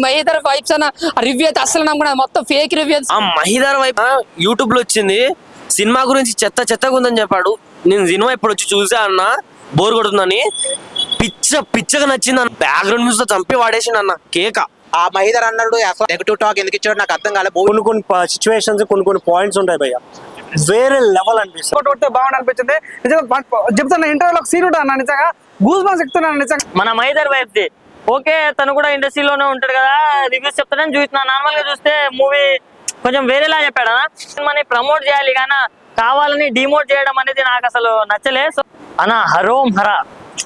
Mahender vibes అన్న review అయితే అసలు నమ్మకం మొత్తం ఫేక్ రివ్యూస్. ఆ మహేందర్ వైబ్ యూట్యూబ్ లో వచ్చింది. సినిమా గురించి చెత్తగా ఉందని చెప్పాడు. నేను సినిమా ఇప్పుడు వచ్చి చూసా అన్న, బోర్ కొడుతుందని. పిచ్చగా నచ్చింది అన్న. బ్యాక్గ్రౌండ్ మ్యూజిక్ చంపి వాడేసిండు అన్న కేక. ఆ మహేందర్ అన్నాడు అసలు నెగటివ్ టాక్ ఎందుకు ఇచ్చాడు నాకు అర్థం కాలేదు. కొన్ని సిచ్యువేషన్స్ కొన్ని పాయింట్స్ ఉంటాయి భయ్య, వేరే లెవెల్ అనిపిస్తుంది. బాగుంది అనిపించింది. నిజంగా చెప్తున్నా ఇంటర్వ్యూలో ఒక సీన్ ఉంటా అన్న, నిజంగా గూస్ బంప్స్ ఎక్కుతున్నాను నిజంగా. మన మహేందర్ వైఫ్ ఓకే, తను కూడా ఇండస్ట్రీలోనే ఉంటాడు కదా, రివ్యూస్ చెప్తానని చూసిన. నార్మల్ గా చూస్తే మూవీ కొంచెం వేరేలా చెప్పాడు అన్న. సినిమాని ప్రమోట్ చేయాలి కానీ కావాలని డిమోట్ చేయడం అనేది నాకు అసలు నచ్చలే. సో అన్న హరోం హరా,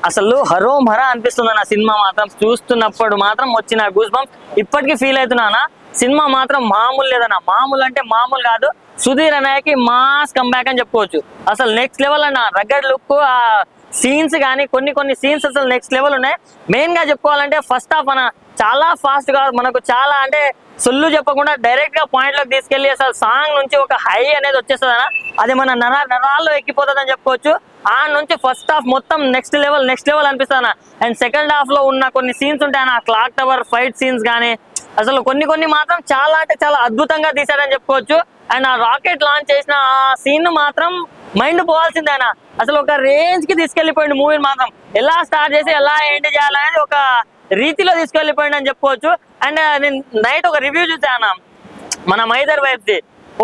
అసలు హరోం హరా అనిపిస్తుంది అన్న. సినిమా మాత్రం చూస్తున్నప్పుడు మాత్రం వచ్చిన గూస్ బంప్స్ ఇప్పటికీ ఫీల్ అవుతున్నా. సినిమా మాత్రం మామూలు లేదన్న. మామూలు అంటే మామూలు కాదు. సుధీర్ అన్నయ్యకి మాస్ కంబ్యాక్ అని చెప్పుకోవచ్చు. అసలు నెక్స్ట్ లెవెల్ అన్న. రగ్గడ్ లుక్, ఆ సీన్స్ కానీ కొన్ని సీన్స్ అసలు నెక్స్ట్ లెవెల్ ఉన్నాయి. మెయిన్ గా చెప్పుకోవాలంటే ఫస్ట్ హాఫ్ అన్న చాలా ఫాస్ట్ గా మనకు చాలా అంటే సొల్లు చెప్పకుండా డైరెక్ట్ గా పాయింట్ లోకి తీసుకెళ్లి అసలు సాంగ్ నుంచి ఒక హై అనేది వచ్చేస్తుంది అన్న. అది మన నరాల్లో ఎక్కిపోతుంది అని చెప్పుకోవచ్చు. ఆ నుంచి ఫస్ట్ హాఫ్ మొత్తం నెక్స్ట్ లెవెల్ అనిపిస్తుంది. అండ్ సెకండ్ హాఫ్ లో ఉన్న కొన్ని సీన్స్ ఉంటాయి అన్న, క్లాక్ టవర్ ఫైట్ సీన్స్ కానీ అసలు కొన్ని మాత్రం చాలా అంటే చాలా అద్భుతంగా తీశారని చెప్పుకోవచ్చు. అండ్ ఆ రాకెట్ లాంచ్ చేసిన ఆ సీన్ మాత్రం మైండ్ పోవాల్సిందే ఆయన. అసలు ఒక రేంజ్ కి తీసుకెళ్లిపోయింది మూవీని మాత్రం. ఎలా స్టార్ట్ చేసి ఎలా ఎండ్ చేయాలనేది ఒక రీతిలో తీసుకెళ్లిపోయింది అని చెప్పుకోవచ్చు. అండ్ నేను నైట్ ఒక రివ్యూ చూసాను మన మహేందర్ వైఫ్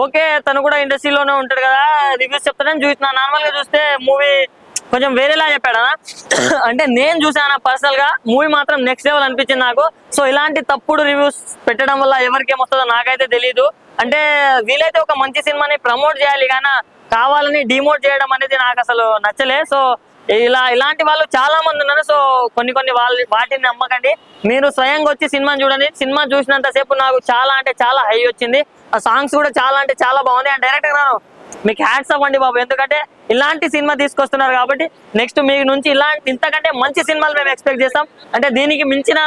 ఓకే, తను కూడా ఇండస్ట్రీలోనే ఉంటాడు కదా, రివ్యూస్ చెప్తానని చూసిన. నార్మల్ గా చూస్తే మూవీ కొంచెం వేరేలా చెప్పాడు అన్న. అంటే నేను చూసాను పర్సనల్ గా, మూవీ మాత్రం నెక్స్ట్ లెవెల్ అనిపించింది నాకు. సో ఇలాంటి తప్పుడు రివ్యూస్ పెట్టడం వల్ల ఎవరికి ఏమొస్తుందో నాకైతే తెలియదు. అంటే వీలైతే ఒక మంచి సినిమాని ప్రమోట్ చేయాలి కానీ కావాలని డిమోట్ చేయడం అనేది నాకు అసలు నచ్చలే. సో ఇలాంటి వాళ్ళు చాలా మంది ఉన్నారు. సో కొన్ని వాటిని నమ్మకండి. మీరు స్వయంగా వచ్చి సినిమాని చూడండి. సినిమా చూసినంత సేపు నాకు చాలా అంటే చాలా హై వచ్చింది. ఆ సాంగ్స్ కూడా చాలా అంటే చాలా బాగుంది. అండ్ డైరెక్టర్ గారు మీకు హ్యాట్స్ అవ్వండి బాబు, ఎందుకంటే ఇలాంటి సినిమా తీసుకొస్తున్నారు కాబట్టి నెక్స్ట్ మీ నుంచి ఇంతకంటే మంచి సినిమాలు మేము ఎక్స్పెక్ట్ చేస్తాం. అంటే దీనికి మించిన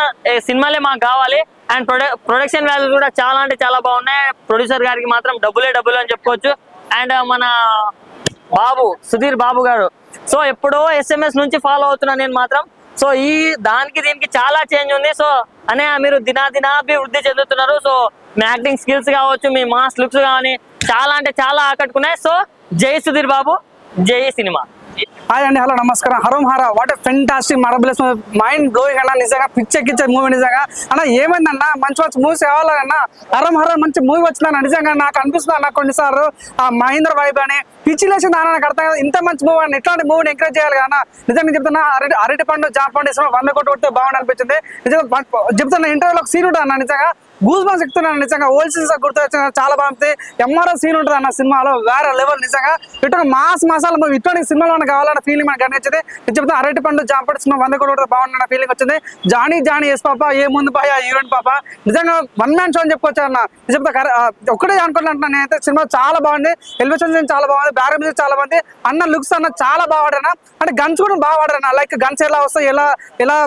సినిమాలే మాకు కావాలి. అండ్ ప్రొడక్షన్ వాల్యూస్ కూడా చాలా అంటే చాలా బాగున్నాయి. ప్రొడ్యూసర్ గారికి మాత్రం డబ్బులే అని చెప్పుకోవచ్చు. అండ్ మన సుధీర్ బాబు గారు, సో ఎప్పుడో SMS నుంచి ఫాలో అవుతున్నా నేను మాత్రం. సో దీనికి చాలా చేంజ్ ఉంది. సో అనే మీరు దినాభివృద్ధి చెందుతున్నారు. సో మీ యాక్టింగ్ స్కిల్స్ కావచ్చు, మీ మాస్ లుక్స్ కానీ చాలా అంటే చాలా ఆకట్టుకున్నాయి. సో జై సుధీర్ బాబు, జై సినిమా. హాయ్ అండి, హలో నమస్కారం. హరోం హరా, వాట్ ఫెంటాస్టిక్ మరబులెస్ మైండ్ బ్లోయింగ్ అన్న. నిజంగా పిచ్చెక్కిచ్చే మూవీ నిజంగా అన్న. ఏమైందన్న మంచి మూవీస్ కావాలన్న. హరోం హరా మంచి మూవీ వచ్చిందన్న. నిజంగా నాకు అనిపిస్తుంది అన్న కొన్నిసార్లు ఆ మహేందర్ వైబ్ అని పిచ్చి లేచింది అన్న. నాకు అర్థం ఇంత మంచి మూవీ అన్న, ఇట్లాంటి మూవీని ఎంకరేజ్ చేయాలి కదా. నిజంగా చెప్తున్నా అరటి పండు జామ పండు 100 కోట్లు కొడితే బాగుంది అనిపించింది. నిజంగా చెప్తున్నా ఇంటర్వ్యూలో ఒక సీన్ ఉంటుంది అన్న, నిజంగా గూస్ బంప్స్ ఎక్కుతున్నాను. నిజంగా ఓల్డ్ సీన్స్ గుర్తు వచ్చిన చాలా బాగుంది. ఎంఆర్ఓ సీన్ ఉంటుంది అన్న సినిమాలో, వేరే లెవెల్. నిజంగా ఇటు మసాలా మూవీ ఇటువంటి సినిమాలో కావాలన్న ఫీలింగ్ మనకు కనిపించింది. చెప్తున్నా అరటి పండు జామ పండు సినిమా 100 కోట్లు కొడితే బాగుందన్న ఫీలింగ్ వచ్చింది. జానీ ఎస్ పాప ఏ ముందు పాయ హీరోయిన్ పాప నిజంగా వన్ మ్యాన్ షో అని చెప్పుకోవచ్చు అన్న. చెప్తా ఒక్కటే అనుకుంటున్నా నేనైతే. సినిమా చాలా బాగుంది, ఎలివేషన్ చాలా బాగుంది, బ్యాక్గ్రౌండ్ మ్యూజిక్ చాలా బాగుంది. అన్న లుక్స్ అన్న చాలా బాగా వాడారన్న. అంటే గన్స్ కూడా బాగా వాడారన్న. లైక్ గన్స్ ఎలా వస్తాయి, ఎలా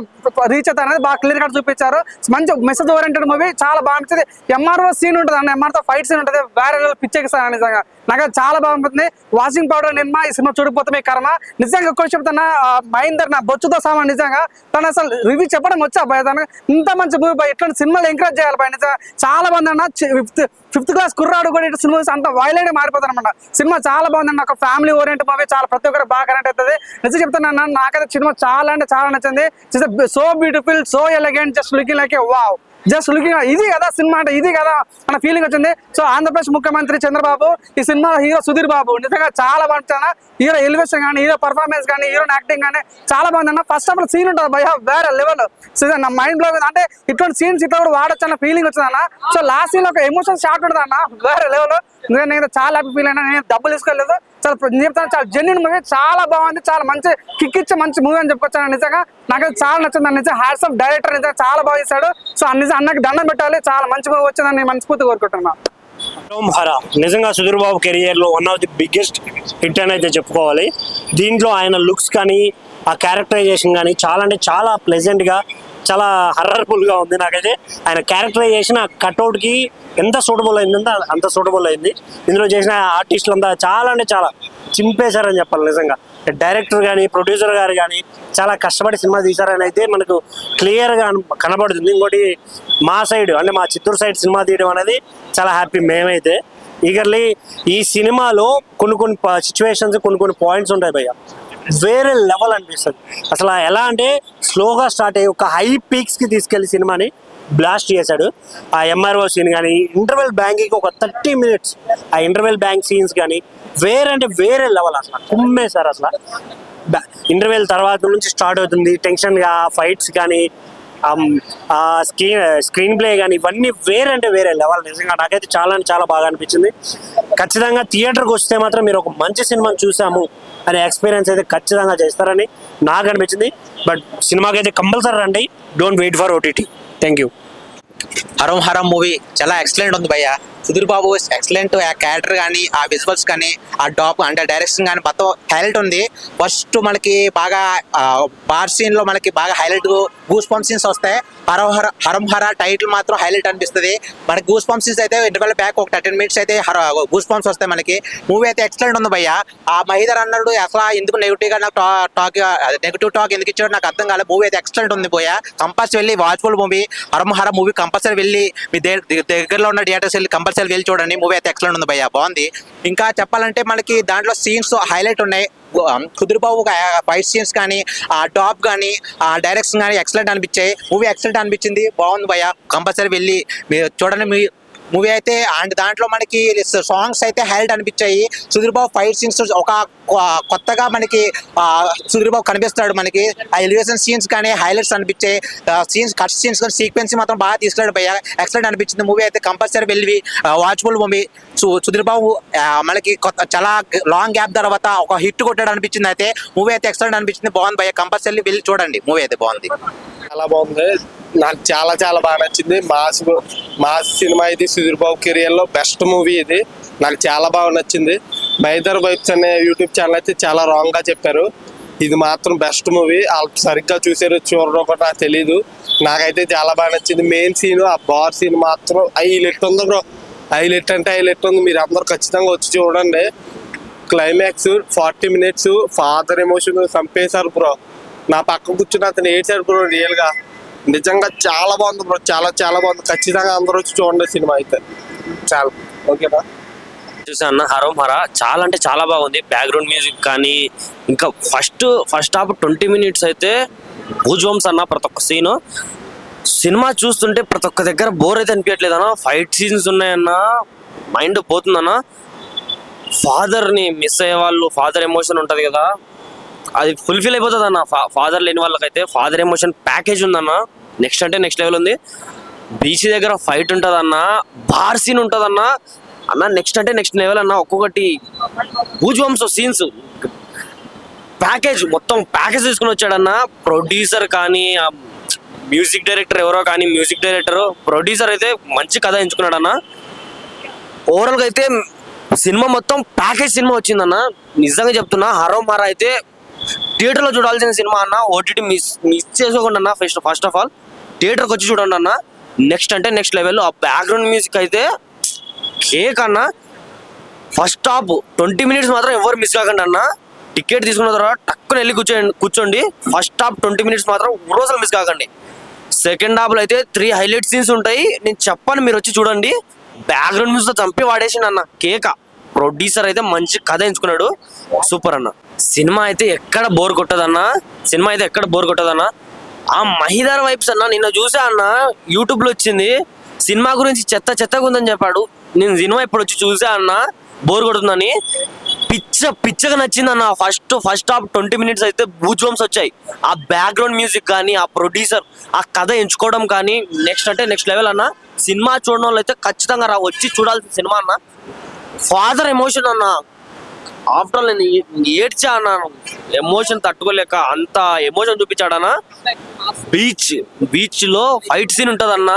రీచ్ అవుతాయి అనేది బాగా క్లియర్ గా చూపించారు. మంచి మెసేజ్ ఓరియంటెడ్ మూవీ, చాలా బాగుంటుంది. ఎంఆర్ఓ సీన్ ఉంటుంది అన్న, ఎంఆర్తో ఫైట్ సీన్ ఉంటుంది, వేరే పిచ్చెక్కిస్తాను నిజంగా. నాకు చాలా బాగుంటుంది. వాషింగ్ పౌడర్ నిర్మా ఈ సినిమా చూడకపోతే మీ కర్మ. నిజంగా ఒక్కటి చెప్తున్నా, మహేందర్ నా బొచ్చుతో సామాన్. నిజంగా తను అసలు రివ్యూ చెప్పడం వచ్చా భయ, తను ఇంత మంచి మూవీ భయ. ఇట్లాంటి సినిమాలు ఎంకరేజ్ చేయాలి భయ. నిజంగా చాలా బాగుంది అన్న. ఫిఫ్త్ క్లాస్ కుర్రాడు కూడా ఇటు సినిమా అంత వైలెంట్ మారిపోతారు అనమాట. సినిమా చాలా బాగుందండి. ఒక ఫ్యామిలీ ఓరియంట్ మూవీ, చాలా ప్రతి ఒక్కరు బాగా కనెక్ట్ అవుతుంది. నిజం చెప్తున్నా, నాకైతే సినిమా చాలా అంటే చాలా నచ్చింది. So beautiful, so elegant, just looking like ఏ వావ్, జస్ట్ లుకింగ్ ఇది కదా సినిమా అంటే, ఇది కదా అన్న ఫీలింగ్ వచ్చింది. సో ఆంధ్రప్రదేశ్ ముఖ్యమంత్రి చంద్రబాబు, ఈ సినిమా హీరో సుధీర్ బాబు నిజంగా చాలా బాగుంటుంది. హీరో ఎలివేషన్ కానీ, హీరో పర్ఫార్మెన్స్ కానీ, హీరో యాక్టింగ్ కానీ చాలా బాగుందన్న. ఫస్ట్ ఆఫ్ ఆల్ సీన్ ఉంటుంది భయ, వేరే లెవెల్. నా మైండ్ బ్లో అంటే ఇటువంటి సీన్స్ ఇట్లా కూడా వాడచ్చు అన్న ఫీలింగ్ వచ్చిందన్న. సో లాస్ట్ సీన్ లో ఒక ఎమోషన్ షాట్ ఉంటుంది అన్న, వేరే లెవెల్. నేను చాలా హ్యాపీ ఫీల్ అయినా. నేను డబ్బులు తీసుకోలేదు. చాలా చెప్తాను, చాలా జెన్యున్ మూవీ, చాలా బాగుంది. చాలా మంచి కిక్ ఇచ్చే మంచి మూవీ అని చెప్పుకొచ్చాను. నిజంగా నాకైతే చాలా నచ్చింది. నిజంగా హ్యాట్స్ ఆఫ్ డైరెక్టర్, నిజంగా చాలా బాగా చేశాడు. సో అన్నకి దండం పెట్టాలి. చాలా మంచి మూవీ వచ్చిందని నేను మనస్ఫూర్తి కోరుకుంటున్నాను. హరోం హరా నిజంగా సుధీర్ బాబు కెరియర్ లో one of the biggest hit అని అయితే చెప్పుకోవాలి. దీంట్లో ఆయన లుక్స్ కానీ, ఆ క్యారెక్టరైజేషన్ కానీ చాలా అంటే చాలా ప్లెజెంట్ గా, చాలా హర్రర్ఫుల్ గా ఉంది. నాకైతే ఆయన క్యారెక్టరైజేషన్ ఆ కట్అవుట్ కి ఎంత సూటబుల్ అయిందంటే అంత సూటబుల్ అయింది. ఇందులో చేసిన ఆర్టిస్టులు అంతా చాలా అంటే చాలా చింపేశారని చెప్పాలి. నిజంగా డైరెక్టర్ కానీ ప్రొడ్యూసర్ గారు కానీ చాలా కష్టపడి సినిమా తీశారని అయితే మనకు క్లియర్గా కనబడుతుంది. ఇంకోటి మా సైడ్ అంటే మా చిత్తూరు సైడ్ సినిమా తీయడం అనేది చాలా హ్యాపీ మేమైతే. ఈగర్లీ ఈ సినిమాలో కొన్ని సిచ్యువేషన్స్ కొన్ని పాయింట్స్ ఉంటాయి భయ్య, వేరే లెవెల్ అనిపిస్తుంది. అసలు ఎలా అంటే స్లోగా స్టార్ట్ అయ్యి ఒక హై పీక్స్కి తీసుకెళ్లి సినిమాని బ్లాస్ట్ చేశాడు. ఆ ఎంఆర్ఓ సీన్ కానీ ఇంటర్వెల్ బ్యాంకింగ్ ఒక 30 minutes ఆ ఇంటర్వెల్ బ్యాంక్ సీన్స్ కానీ వేరే లెవెల్ అసలు కుమ్మేశారు. అసలు ఇంటర్వెల్ తర్వాత నుంచి స్టార్ట్ అవుతుంది టెన్షన్గా, ఫైట్స్ కానీ స్క్రీన్ ప్లే కానీ ఇవన్నీ వేరే లెవెల్. నిజంగా నాకైతే చాలా బాగా అనిపించింది. ఖచ్చితంగా థియేటర్కి వస్తే మాత్రం మీరు ఒక మంచి సినిమాని చూసాము అనే ఎక్స్పీరియన్స్ అయితే ఖచ్చితంగా చేస్తారని నాకు అనిపించింది. బట్ సినిమాకి అయితే కంపల్సరీ రండి, don't wait for OTT. Thank you. Harom movie చాలా ఎక్సలెంట్ ఉంది భయ్య. సుధీర్ బాబు ఎక్సలెంట్, ఆ క్యారెక్టర్ కానీ ఆ విజువల్స్ కానీ ఆ డాప్ అంటే డైరెక్షన్ కానీ మొత్తం హైలైట్ ఉంది. ఫస్ట్ మనకి బాగా బార్ సీన్ లో మనకి బాగా హైలైట్ గూస్ పంప్ సీన్స్ వస్తాయి. హరం హర టైటిల్ మాత్రం హైలైట్ అనిపిస్తుంది మనకి. గూస్ పంప్ సీన్స్ అయితే ఇంటర్వెల్ బ్యాక్ ఒక 10 minutes అయితే గూస్ పంప్స్ వస్తాయి మనకి. మూవీ అయితే ఎక్సలెంట్ ఉంది భయ్య. ఆ మహీధర్ అన్నాడు అసలు ఎందుకు నెగిటివ్ టాక్ ఎందుకు ఇచ్చాడు నాకు అర్థం కాలేదు. మూవీ అయితే ఎక్సలెంట్ ఉంది భయ్య. కంపల్సరీ వెళ్ళి వాచ్ఫుల్ మూవీ హర మూవీ కంపల్సరీ వెళ్ళి మీ దగ్గరలో ఉన్న థియేటర్స్ వెళ్ళి కంపల్సరీ వెళ్ళి చూడండి. మూవీ అయితే ఎక్సలెంట్ ఉంది భయ్య, బాగుంది. ఇంకా చెప్పాలంటే మనకి దాంట్లో సీన్స్ హైలైట్ ఉన్నాయి. సుధీర్ బాబు ఫైట్ సీన్స్ కానీ ఆ టాప్ కానీ ఆ డైరెక్షన్ కానీ ఎక్సలెంట్ అనిపించాయి. మూవీ ఎక్సలెంట్ అనిపించింది, బాగుంది భయ్య. కంపల్సరీ వెళ్ళి మీరు చూడండి మూవీ అయితే. అండ్ దాంట్లో మనకి సాంగ్స్ అయితే హైలైట్ అనిపించాయి. సుధీర్ బాబు ఫైట్ సీన్స్ ఒక కొత్తగా మనకి సుధీర్ బాబు కనిపిస్తాడు మనకి. ఆ ఎలివేషన్ సీన్స్ కానీ హైలైట్స్ అనిపించాయి. కట్ సీన్స్ కానీ సీక్వెన్స్ మాత్రం బాగా తీసుకెళ్ళాడు భయ్య, ఎక్సలెంట్ అనిపించింది. మూవీ అయితే కంపల్సరీ వెళ్ళి వాచ్ఫుల్ మూవీ. సుధీర్ బాబు మనకి చాలా లాంగ్ గ్యాప్ తర్వాత ఒక హిట్ కొట్టాడు అనిపించింది. అయితే మూవీ అయితే ఎక్సలెంట్ అనిపించింది, బాగుంది భయ్య. కంపల్సరీ వెళ్ళి చూడండి, మూవీ అయితే బాగుంది. చాలా బాగుంది, నాకు చాలా బాగా నచ్చింది. మాస్ సినిమా ఇది. సుధీర్ బాబు కెరియర్ లో బెస్ట్ మూవీ ఇది, నాకు చాలా బాగా నచ్చింది. మహీధర్ వైబ్స్ అనే యూట్యూబ్ ఛానల్ అయితే చాలా రాంగ్ గా చెప్పారు. ఇది మాత్రం బెస్ట్ మూవీ, వాళ్ళు సరిగ్గా చూసారు చూడడం కూడా నాకు తెలీదు. నాకైతే చాలా బాగా నచ్చింది. మెయిన్ సీన్ ఆ బార్ సీన్ మాత్రం హైలైట్ ఉంది బ్రో. హైలైట్ అంటే హైలైట్ ఉంది, మీరు అందరూ ఖచ్చితంగా వచ్చి చూడండి. క్లైమాక్స్ 40 minutes ఫాదర్ ఎమోషన్ చంపేశారు బ్రో. నా పక్క కూర్చుని అతను ఏడ్చాడు బ్రో. రియల్ గా నిజంగా చాలా బాగుంది బ్రో, చాలా బాగుంది. ఖచ్చితంగా అందరూ వచ్చి చూడండి సినిమా అయితే. చాలా ఓకేనా. చూసాను హరం హర, చాలా అంటే చాలా బాగుంది. బ్యాక్గ్రౌండ్ మ్యూజిక్ కానీ ఇంకా ఫస్ట్ హాఫ్ 20 minutes అయితే భూజ్వంస్ అన్న ప్రతి ఒక్క సీను. సినిమా చూస్తుంటే ప్రతి ఒక్క దగ్గర బోర్ అయితే అనిపించట్లేదు అన్న. ఫైట్ సీన్స్ ఉన్నాయన్న, మైండ్ పోతుందన్న. ఫాదర్ని మిస్ అయ్యే వాళ్ళు, ఫాదర్ ఎమోషన్ ఉంటుంది కదా, అది ఫుల్ఫిల్ అయిపోతుంది అన్న. ఫాదర్ లేని వాళ్ళకైతే ఫాదర్ ఎమోషన్ ప్యాకేజ్ ఉందన్న. నెక్స్ట్ అంటే నెక్స్ట్ లెవెల్ ఉంది. బీచ్ దగ్గర ఫైట్ ఉంటుంది అన్న, బార్ సీన్ ఉంటుంది అన్న. నెక్స్ట్ అంటే నెక్స్ట్ లెవెల్ అన్న. ఒక్కొక్కటి గూజ్బంప్స్ సీన్స్ ప్యాకేజ్, మొత్తం ప్యాకేజ్ తీసుకుని వచ్చాడన్న. ప్రొడ్యూసర్ కానీ మ్యూజిక్ డైరెక్టర్ ఎవరో కానీ, మ్యూజిక్ డైరెక్టర్ ప్రొడ్యూసర్ అయితే మంచి కథ ఎంచుకున్నాడు అన్న. ఓవరాల్గా అయితే సినిమా మొత్తం ప్యాకేజ్ సినిమా వచ్చిందన్న. నిజంగా చెప్తున్నా, హరం హర అయితే థియేటర్లో చూడాల్సిన సినిమా అన్న. ఓటీటీ మిస్ చేసుకోకుండా అన్న. ఫస్ట్ ఆఫ్ ఆల్ థియేటర్కి వచ్చి చూడండి అన్న. నెక్స్ట్ అంటే నెక్స్ట్ లెవెల్. ఆ బ్యాక్గ్రౌండ్ మ్యూజిక్ అయితే కేక్ అన్న. ఫస్ట్ హాఫ్ 20 minutes మాత్రం ఎవరు మిస్ కాకండి అన్న. టికెట్ తీసుకున్న తర్వాత టక్కున వెళ్ళి కూర్చోండి. ఫస్ట్ హాఫ్ 20 minutes మాత్రం రోజులు మిస్ కాకండి. సెకండ్ హాఫ్లో అయితే 3 highlight సీన్స్ ఉంటాయి. నేను చెప్పాను, మీరు వచ్చి చూడండి. బ్యాక్గ్రౌండ్ మ్యూజిక్ చంపి వాడేసిండు అన్న. కేక ప్రొడ్యూసర్ అయితే మంచి కథ ఎంచుకున్నాడు, సూపర్ అన్న. సినిమా అయితే ఎక్కడ బోర్ కొట్టదన్న. ఆ మహీధర్ వైబ్స్ అన్న నిన్న చూసా అన్న, యూట్యూబ్ లో వచ్చింది. సినిమా గురించి చెత్తగా ఉందని చెప్పాడు. నేను సినిమా ఇప్పుడు వచ్చి చూసా అన్న, బోర్ కొడుతుందని. పిచ్చగా నచ్చింది అన్న. ఫస్ట్ హాఫ్ 20 minutes అయితే గూజ్బంప్స్ వచ్చాయి. ఆ బ్యాక్గ్రౌండ్ మ్యూజిక్ కానీ, ఆ ప్రొడ్యూసర్ ఆ కథ ఎంచుకోవడం కానీ నెక్స్ట్ అంటే నెక్స్ట్ లెవెల్ అన్న. సినిమా చూడడం వాళ్ళు అయితే ఖచ్చితంగా వచ్చి చూడాల్సిన సినిమా అన్న. ఫాదర్ ఎమోషన్ అన్న, ఆఫ్టర్ ఆల్ నేను ఏడ్చా అన్నాను, ఎమోషన్ తట్టుకోలేక అంత ఎమోషన్ చూపించాడన్న. బీచ్ లో ఫైట్ సీన్ ఉంటదన్న,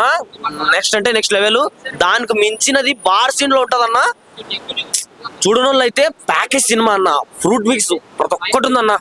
నెక్స్ట్ అంటే నెక్స్ట్ లెవెల్. దానికి మించినది బార్ సీన్ లో ఉంటదన్న. చూడడం వాళ్ళు అయితే ప్యాకేజ్ సినిమా అన్న. ఫ్రూట్ మిక్స్ ప్రతి ఒక్కటి ఉందన్న,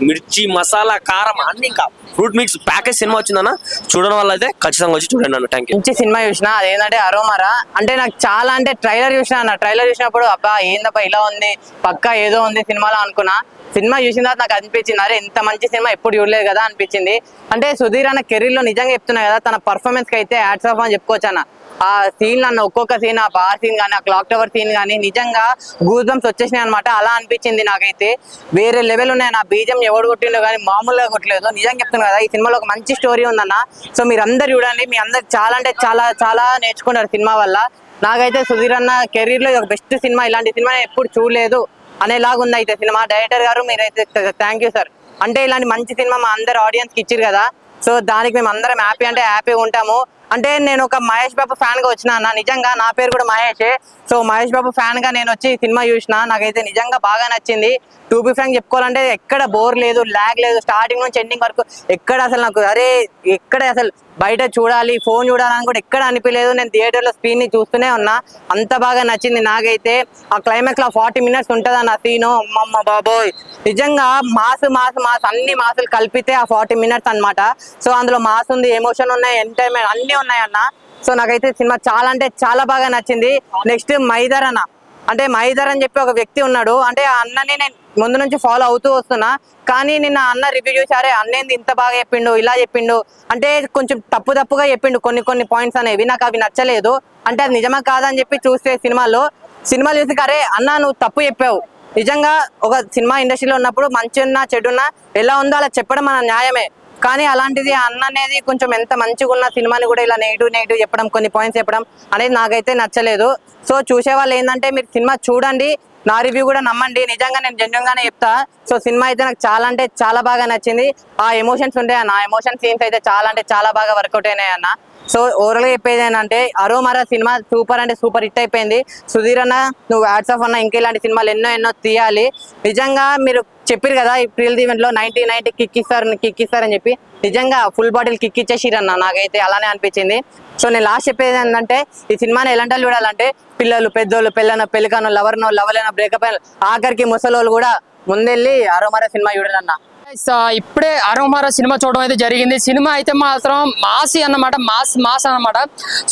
మిర్చి మసాలా కారం అన్ని. ఇంకా ఫ్రూట్ మిక్స్ ప్యాకేజ్ సినిమా వచ్చిందన్న. చూడడం వల్ల అయితే ఖచ్చితంగా వచ్చి చూడండి అన్న. Thank you. మంచి సినిమా చూసిన, అదేంటంటే అరోమరా. అంటే నాకు చాలా అంటే ట్రైలర్ చూసిన అన్న. ట్రైలర్ చూసినప్పుడు అబ్బా ఏందబ్బా ఇలా ఉంది, పక్కా ఏదో ఉంది సినిమాలో అనుకున్నా. సినిమా చూసిన తర్వాత నాకు అనిపించింది, అరే ఎంత మంచి సినిమా ఎప్పుడు చూడలేదు కదా అనిపించింది. అంటే సుధీర్ అన్న కెరీర్ లో నిజంగా చెప్తున్నా కదా, తన పర్ఫార్మెన్స్ కి అయితే హ్యాట్స్ ఆఫ్ అని చెప్పుకోవచ్చు అన్న. ఆ సీన్ అన్న ఒక్కొక్క సీన్, ఆ బార్ సీన్ కానీ, ఆ క్లాక్ టవర్ సీన్ కానీ నిజంగా గూస్ బంప్స్ వచ్చేసినాయి అనమాట. అలా అనిపించింది నాకైతే. వేరే లెవెల్ ఉన్నాయి. నా బీజం ఎవడు కొట్టిండో కానీ మామూలుగా కొట్టలేదు. నిజంగా చెప్తున్నా కదా, ఈ సినిమాలో ఒక మంచి స్టోరీ ఉందన్న. సో మీరు అందరు చూడండి, మీ అందరు చాలా అంటే చాలా చాలా నేర్చుకున్నారు సినిమా వల్ల. నాకైతే సుధీర్ అన్న కెరీర్ లో ఒక బెస్ట్ సినిమా, ఇలాంటి సినిమా ఎప్పుడు చూడలేదు అనేలాగా ఉంది అయితే సినిమా. డైరెక్టర్ గారు మీరైతే థ్యాంక్ యూ సార్. అంటే ఇలాంటి మంచి సినిమా మా అందరు ఆడియన్స్ కి ఇచ్చారు కదా, సో దానికి మేము అందరం హ్యాపీ అంటే హ్యాపీగా ఉంటాము. అంటే నేను ఒక మహేష్ బాబు ఫ్యాన్ గా వచ్చిన అన్న. నిజంగా నా పేరు కూడా మహేషే. సో మహేష్ బాబు ఫ్యాన్ గా నేను వచ్చి సినిమా చూసిన, నాకైతే నిజంగా బాగా నచ్చింది. టూ బి ఫ్రాంక్ చెప్పుకోవాలంటే ఎక్కడ బోర్ లేదు, ల్యాగ్ లేదు, స్టార్టింగ్ నుంచి ఎండింగ్ వరకు ఎక్కడ అసలు నాకు అరే ఎక్కడ అసలు బయట చూడాలి, ఫోన్ చూడాలని కూడా ఎక్కడ అనిపించలేదు. నేను థియేటర్ లో స్క్రీన్ ని చూస్తూనే ఉన్నా, అంత బాగా నచ్చింది నాకైతే. ఆ క్లైమాక్స్ లో 40 minutes ఉంటుంది అన్న సీను, అమ్మ బాబోయ్ నిజంగా మాస్ మాస్ మాస్ అన్ని మాసులు కలిపితే ఆ 40 minutes అన్నమాట. సో అందులో మాస్ ఉంది, ఎమోషన్ ఉన్నాయి, ఎంటర్టైన్మెంట్ అన్ని ఉన్నాయి అన్న. సో నాకైతే సినిమా చాలా అంటే చాలా బాగా నచ్చింది. నెక్స్ట్ మైదర్ అన్న, అంటే మైదర్ అని చెప్పి ఒక వ్యక్తి ఉన్నాడు. అంటే ఆ అన్నని నేను ముందు నుంచి ఫాలో అవుతూ వస్తున్నా, కానీ నిన్న అన్న రివ్యూ చూసారే, అన్నేంది ఇంత బాగా చెప్పిండు, ఇలా చెప్పిండు అంటే కొంచెం తప్పుగా చెప్పిండు కొన్ని పాయింట్స్ అనేవి. నాకు అవి నచ్చలేదు. అంటే అది నిజమా కాదని చెప్పి చూస్తే సినిమాలు చూసి అరే అన్న నువ్వు తప్పు చెప్పావు. నిజంగా ఒక సినిమా ఇండస్ట్రీలో ఉన్నప్పుడు మంచి ఉన్నా చెడున్నా ఎలా ఉందో అలా చెప్పడం మన న్యాయమే. కానీ అలాంటిది అన్న అనేది కొంచెం ఎంత మంచిగా ఉన్న సినిమాని కూడా ఇలా నెగిటివ్ చెప్పడం, కొన్ని పాయింట్స్ చెప్పడం అనేది నాకైతే నచ్చలేదు. సో చూసే వాళ్ళు ఏంటంటే మీరు సినిమా చూడండి, నా రివ్యూ కూడా నమ్మండి. నిజంగా నేను జెన్యూన్ గానే చెప్తా. సో సినిమా అయితే నాకు చాలా అంటే చాలా బాగా నచ్చింది. ఆ ఎమోషన్స్ ఉంటాయి అన్న, ఆ ఎమోషన్ సీన్స్ అయితే చాలా అంటే చాలా బాగా వర్కౌట్ అయినాయి అన్న. సో ఓవరాల్ గా చెప్పేది ఏంటంటే అరోమారా సినిమా సూపర్ అంటే సూపర్ హిట్ అయిపోయింది. సుధీర్ అన్న నువ్వు హ్యాట్స్ ఆఫ్ అన్న, ఇంకా ఇలాంటి సినిమాలు ఎన్నో తీయాలి. నిజంగా మీరు చెప్పారు కదా ఈ ప్రీల్ ఈవెంట్ లో 90 కిక్ ఇస్తారు అని చెప్పి, నిజంగా ఫుల్ బాటిల్ కిక్ ఇచ్చేసిరన్న. నాకైతే అలానే అనిపించింది. సో నేను లాస్ట్ చెప్పేది ఏంటంటే ఈ సినిమాని ఎలాంటి చూడాలంటే పిల్లలు, పెద్దోళ్ళు, పెళ్ళికను, లవర్లైన బ్రేకప్ అయిన ఆఖరికి ముసలోళ్ళు కూడా ముందెళ్ళి అరోమారా సినిమా చూడాలన్న. ఇప్పుడే అరోమారా సినిమా చూడడం అయితే జరిగింది. సినిమా అయితే మాత్రం మాస్ అన్నమాట, మాస్ అన్నమాట.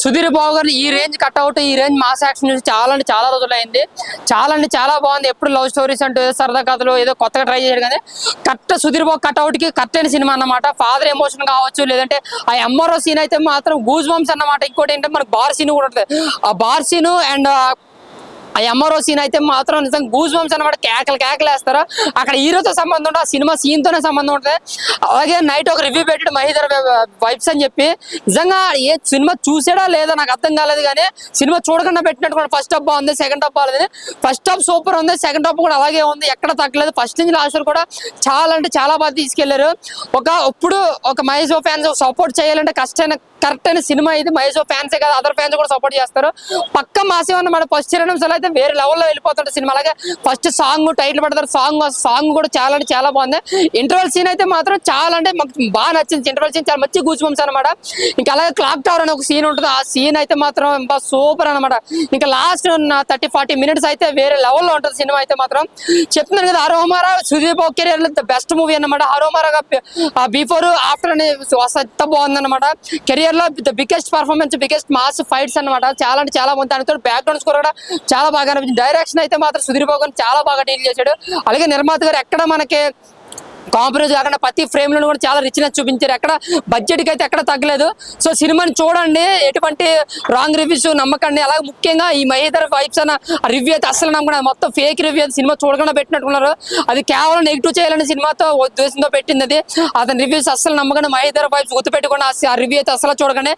సుధీర్ బాబు గారు ఈ రేంజ్ కట్అవుట్, ఈ రేంజ్ మాస్ యాక్షన్ చూసి చాలా అంటే చాలా రోజులు అయింది. చాలా అంటే చాలా బాగుంది. ఎప్పుడు లవ్ స్టోరీస్ అంటే సరదా కథలు ఏదో కొత్తగా ట్రై చేశాడు కానీ కరెక్ట్ సుధీర్ బాబు కట్అవుట్ కి కరెక్ట్ అయిన సినిమా అన్నమాట. ఫాదర్ ఎమోషన్ కావచ్చు, లేదంటే ఆ ఎంఆర్ఓ సీన్ అయితే మాత్రం గూస్ బంప్స్ అన్నమాట. ఇంకోటి ఏంటంటే మనకు బార్ సీన్ కూడా ఉంటుంది. ఆ బార్ సీన్ అండ్ ఆ ఎంఆర్ఓ సీన్ అయితే మాత్రం నిజంగా గూస్ బంప్స్ అనమాట. కేకలు వేస్తారు. అక్కడ హీరోతో సంబంధం ఉంటుంది, ఆ సినిమా సీన్ తోనే సంబంధం ఉంటుంది. అలాగే నైట్ ఒక రివ్యూ పెట్టాడు మహేందర్ వైబ్స్ అని చెప్పి. నిజంగా ఏ సినిమా చూసాడా లేదా నాకు అర్థం కాలేదు, కానీ సినిమా చూడకుండా పెట్టినట్టు. ఫస్ట్ హాఫ్ బాగుంది, సెకండ్ హాఫ్ బాగాలేదు. ఫస్ట్ హాఫ్ సూపర్ ఉంది, సెకండ్ హాఫ్ కూడా అలాగే ఉంది, ఎక్కడ తగ్గలేదు. ఫస్ట్ నుంచి లాస్ట్ కూడా చాలా అంటే చాలా బాగా తీసుకెళ్లారు. ఇప్పుడు ఒక మహేష్ ఫ్యాన్స్ సపోర్ట్ చేయాలంటే కరెక్ట్ అయిన సినిమా ఇది. మహేష్ ఫ్యాన్సే కాదు, అదర్ ఫ్యాన్స్ కూడా సపోర్ట్ చేస్తారు. పక్క మాసం అన్నమాట. ఫస్ట్ 2 నిమిషాలు అయితే వేరే లెవెల్లో వెళ్ళిపోతుంటే సినిమా. అలాగే ఫస్ట్ సాంగ్ టైటిల్ పెడతారు, సాంగ్ కూడా చాలా అంటే చాలా బాగుంది. ఇంటర్వెల్ సీన్ అయితే మాత్రం చాలా అంటే మాకు బాగా నచ్చింది. ఇంటర్వెల్ సీన్ చాలా మంచి గూస్ బంప్స్ అనమాట. ఇంకా అలాగే క్లాక్ టవర్ అనే ఒక సీన్ ఉంటుంది, ఆ సీన్ అయితే మాత్రం సూపర్ అనమాట. ఇంకా లాస్ట్ 30-40 minutes అయితే వేరే లెవెల్లో ఉంటుంది సినిమా అయితే మాత్రం. చెప్తున్నాను కదా, అరోమారా సుధీర్ బాబు కెరియర్ లో ద బెస్ట్ మూవీ అన్నమాట. అరోమారా బిఫోర్ ఆఫ్టర్ అని ఎంత బాగుంది అనమాట. కెరియర్ లో the biggest performance, biggest mass fights అనమాట. చాలా అంటే చాలా బాగుంది. దానితో బ్యాక్గ్రౌండ్ స్కోర్ కూడా చాలా బాగా అనిపించింది. డైరెక్షన్ అయితే మాత్రం సుధీర్ బాబు గారు చాలా బాగా డీల్ చేశాడు. అలాగే నిర్మాత గారు ఎక్కడ మనకి కాంప్రమైజ్ కాకుండా ప్రతి ఫ్రేమ్ లో కూడా చాలా రిచ్నెస్ చూపించారు. ఎక్కడ బడ్జెట్ కి అయితే ఎక్కడ తగ్గలేదు. సో సినిమాని చూడండి, ఎటువంటి రాంగ్ రివ్యూస్ నమ్మకండి. అలాగే ముఖ్యంగా ఈ మహేందర్ వైబ్స్ అన్న రివ్యూ అయితే అసలు నమ్మకం, మొత్తం ఫేక్ రివ్యూ. సినిమా చూడకుండా పెట్టినట్టున్నారు. అది కేవలం నెగిటివ్ చేయాలని సినిమాతో ఉద్దేశంతో పెట్టింది అది. అతని రివ్యూస్ అసలు నమ్మకండి. మహేందర్ వైబ్స్ గుర్తుపెట్టుకోండి. ఆ రివ్యూ అయితే అసలు చూడకండి.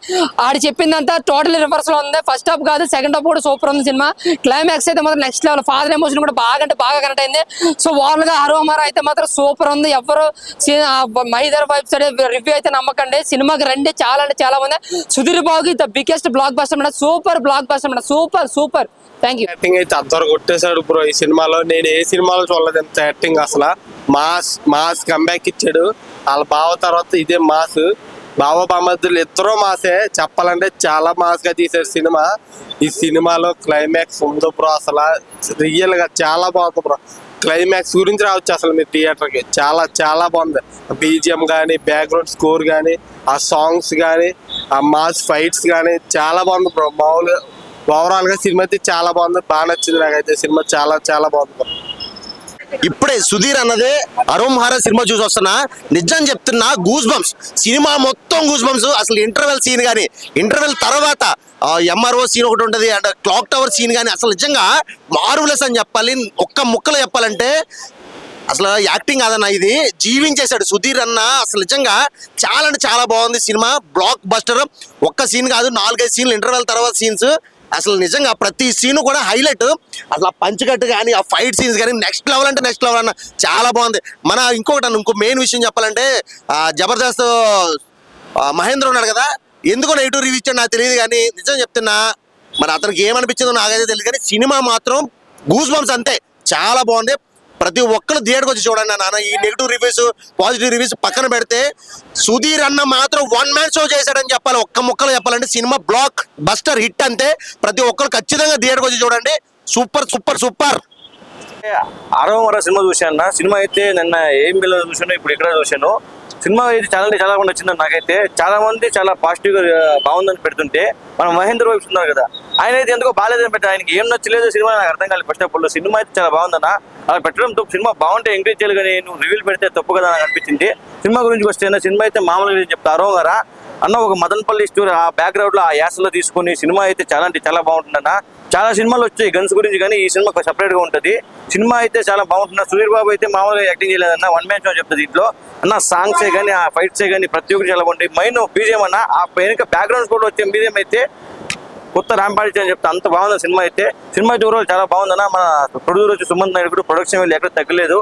ఆడు చెప్పిందంతా టోటల్ రివర్స్ లో ఉంది. ఫస్ట్ హాఫ్ కాదు, సెకండ్ హాఫ్ కూడా సూపర్ ఉంది సినిమా. క్లైమాక్స్ అయితే మాత్రం నెక్స్ట్ లెవెల్. ఫాదర్ ఎమోషన్ కూడా బాగా అంటే బాగా కనెక్ట్ అయింది. సో ఓవరాల్ గా అరోమారా అయితే మాత్రం సూపర్ ఉంది. ఎవరు మహేందర్ వైబ్స్ రివ్యూ అయితే నమ్మకండి. సినిమాకి రండి, చాలా అంటే చాలా ఉంది. సుధీర్ బాబుకి ద బిగ్గెస్ట్ బ్లాక్ బస్టర్ అన్నమాట. సూపర్ బ్లాక్ బస్టర్ అన్నమాట. Super thank you. యాక్టింగ్ అయితే అద్దరు కొట్టేశాడు బ్రో ఈ సినిమాలో. నేను ఏ సినిమాలో చూడలేదు ఎంత యాక్టింగ్. అసలు మాస్ కంబ్యాక్ ఇచ్చాడు. వాళ్ళ బావ తర్వాత ఇదే మాస్. బావ బామర్దులు ఇద్దరు మాసే. చెప్పాలంటే చాలా మాస్ గా తీసారు సినిమా. ఈ సినిమాలో క్లైమాక్స్ ఉందో బ్రో, అసలు రియల్ గా చాలా బాగుంది బ్రో. క్లైమాక్స్ గురించి రావచ్చు అసలు మీరు థియేటర్కి. చాలా బాగుంది. బీజిఎం కానీ, బ్యాక్గ్రౌండ్ స్కోర్ కానీ, ఆ సాంగ్స్ కానీ, ఆ మాస్ ఫైట్స్ కానీ చాలా బాగుంది బ్రో. మామూలుగా ఓవరాల్ గా సినిమా అయితే చాలా బాగుంది. బాగా నచ్చింది నాకైతే సినిమా. చాలా బాగుంది బ్రో. ఇప్పుడే సుధీర్ అన్నదే అరోంహార సినిమా చూసి వస్తున్నా, నిజం చెప్తున్నా గూస్ బంప్స్, సినిమా మొత్తం గూస్ బంప్స్. అసలు ఇంటర్వెల్ సీన్ కానీ, ఇంటర్వెల్ తర్వాత ఎంఆర్ఓ సీన్ ఒకటి ఉంటుంది అండ్ క్లాక్ టవర్ సీన్ కానీ అసలు నిజంగా మార్వెలస్ అని చెప్పాలి. ఒక్క ముక్కలో చెప్పాలంటే అసలు యాక్టింగ్ కాదన్న, ఇది జీవించేశాడు సుధీర్ అన్న. అసలు నిజంగా చాలా అంటే చాలా బాగుంది సినిమా, బ్లాక్ బస్టర్. ఒక్క సీన్ కాదు, 4-5 సీన్లు ఇంటర్వెల్ తర్వాత సీన్స్. అసలు నిజంగా ప్రతి సీన్ కూడా హైలైట్. అసలు ఆ పంచకట్టు కానీ, ఆ ఫైట్ సీన్స్ కానీ నెక్స్ట్ లెవెల్ అంటే నెక్స్ట్ లెవెల్ అన్న, చాలా బాగుంది. మన ఇంకో మెయిన్ విషయం చెప్పాలంటే జబర్దస్త్ మహేంద్ర ఉన్నాడు కదా, ఎందుకో నెగిటివ్ రివ్యూ ఇచ్చాడు నాకు తెలియదు కానీ నిజం చెప్తున్నా మరి అతనికి ఏమనిపించిందో నాకైతే తెలియదు కానీ సినిమా మాత్రం గూస్ బంప్స్ అంతే, చాలా బాగుంది. ప్రతి ఒక్కరు థియేటర్కి వచ్చి చూడండి నాన్న. ఈ నెగిటివ్ రివ్యూస్ పాజిటివ్ రివ్యూస్ పక్కన పెడితే సుధీర్ అన్న మాత్రం 1 మ్యాన్ షో చేశాడని చెప్పాలి. ఒక్క ముక్కలు చెప్పాలంటే సినిమా బ్లాక్ బస్టర్ హిట్ అంతే. ప్రతి ఒక్కరు ఖచ్చితంగా థియేటర్కి వచ్చి చూడండి. Super super super. అరోమర సినిమా చూశాను. సినిమా అయితే నిన్న ఏం బిల్ చూశాను, ఇప్పుడు ఇక్కడ చూశాను. సినిమా అయితే చాలా బాగా నచ్చింది నాకైతే. చాలా మంది చాలా పాజిటివ్ గా బాగుందని పెడుతుంటే మన మహేంద్ర వైపు ఉన్నారు కదా, ఆయన అయితే ఎందుకో బాగాలేదని పెట్టారు. ఆయనకి ఏం నచ్చలేదు సినిమా నాకు అర్థం కాలేదు. ఫస్ట్ ఆఫ్ ఆల్ సినిమా అయితే చాలా బాగుందన్న, అలా పెట్టడం తప్పు. సినిమా బాగుంటే ఎంకరేజ్ చేయాలి కానీ నువ్వు రివ్యూలు పెడితే తప్పు కదా నాకు అనిపించింది. సినిమా గురించి వస్తే సినిమా అయితే మామూలుగా చెప్తా అరోమర అన్న ఒక మదనపల్లి స్టోరీ ఆ బ్యాక్గ్రౌండ్ లో ఆ యాసలో తీసుకొని సినిమా అయితే చాలా అంటే చాలా బాగుంటుందన్న. చాలా సినిమాలు వచ్చాయి గన్స్ గురించి కానీ ఈ సినిమా సపరేట్ గా ఉంటుంది. సినిమా అయితే చాలా బాగుంటుంది. సుధీర్ బాబు అయితే మామూలుగా యాక్టింగ్ చేయలేదన్న, 1 మ్యాన్ షో చెప్తుంది దీంట్లో అన్న. సాంగ్సే కానీ ఆ ఫైట్సే కానీ ప్రతి ఒక్కటి చాలా బాగుంటాయి. మెయిన్ బీజిఎం అన్న, ఆ వెనుక బ్యాక్గ్రౌండ్ కూడా వచ్చే బీజిఎం అయితే కొత్త ర్యాంపాడిచి అని చెప్తే అంత బాగుంది సినిమా అయితే. సినిమా అయితే చాలా బాగుందన్న. మన ప్రొడ్యూసర్ వచ్చి సుమంత్ నాయుడు కూడా ప్రొడక్షన్ వెళ్ళి ఎక్కడ తగ్గలేదు.